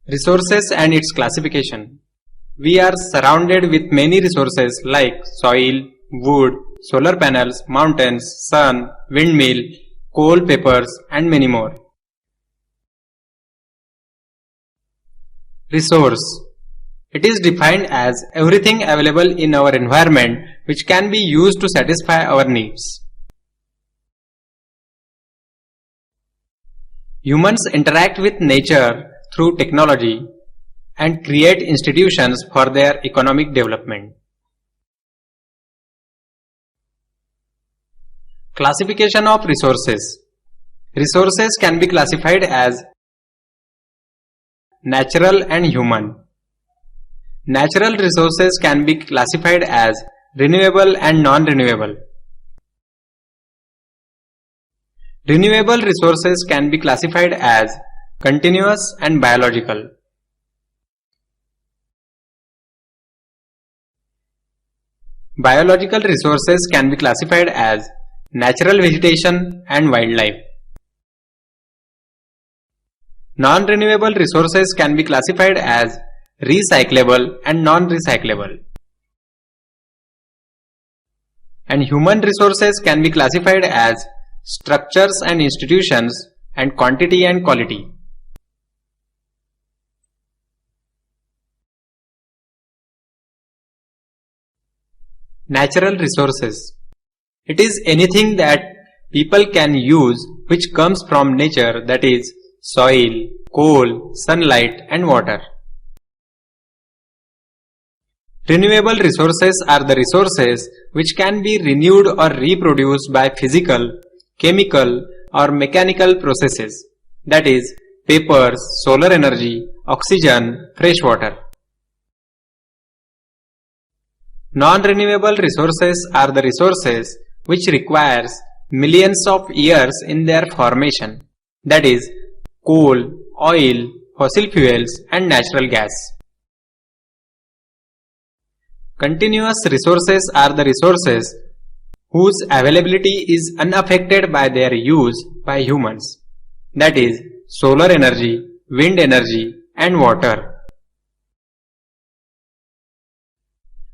Resources and its classification. We are surrounded with many resources like soil, wood, solar panels, mountains, sun, windmill, coal, peppers, and many more. Resource. It is defined as everything available in our environment which can be used to satisfy our needs. Humans interact with nature through technology and create institutions for their economic development. Classification of resources. Resources can be classified as natural and human. Natural resources can be classified as renewable and non-renewable. Renewable resources can be classified as continuous and biological. Biological resources can be classified as natural vegetation and wildlife. Non-renewable resources can be classified as recyclable and non-recyclable. And human resources can be classified as structures and institutions and quantity and quality. Natural resources. It is anything that people can use which comes from nature, that is soil, coal, sunlight and water. Renewable resources are the resources which can be renewed or reproduced by physical, chemical or mechanical processes, that is papers, solar energy, oxygen, fresh water. Non-renewable resources are the resources which requires millions of years in their formation, that is coal, oil, fossil fuels and natural gas. Continuous resources are the resources whose availability is unaffected by their use by humans, that is solar energy, wind energy and water.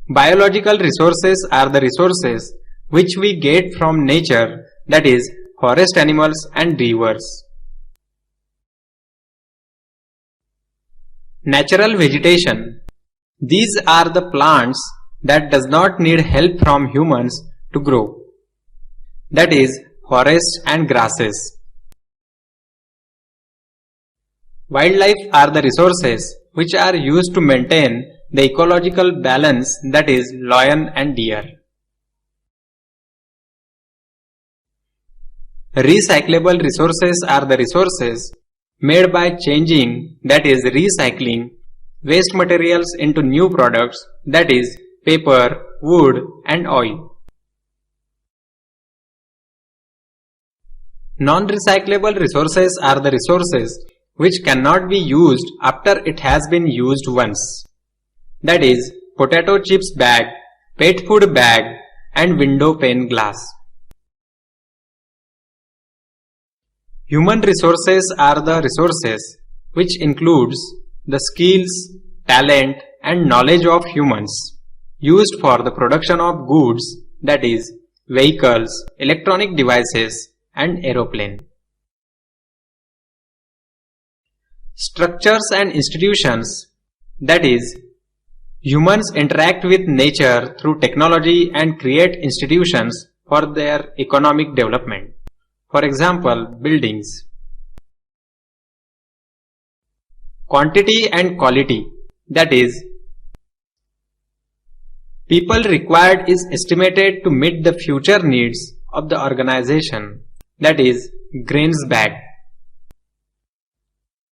Biological resources are the resources which we get from nature, that is forest animals and rivers. Natural vegetation. These are the plants that does not need help from humans to grow, that is forests and grasses. Wildlife are the resources which are used to maintain the ecological balance, that is lion and deer. Recyclable resources are the resources made by changing, that is recycling, waste materials into new products, that is paper, wood and oil. Non-recyclable resources are the resources which cannot be used after it has been used once, that is potato chips bag, pet food bag and window pane glass. Human resources are the resources which includes the skills, talent and knowledge of humans used for the production of goods, that is vehicles, electronic devices and aeroplane. Structures and institutions, that is humans interact with nature through technology and create institutions for their economic development. For example, buildings. Quantity and quality, that is people required is estimated to meet the future needs of the organization, that is grains bag.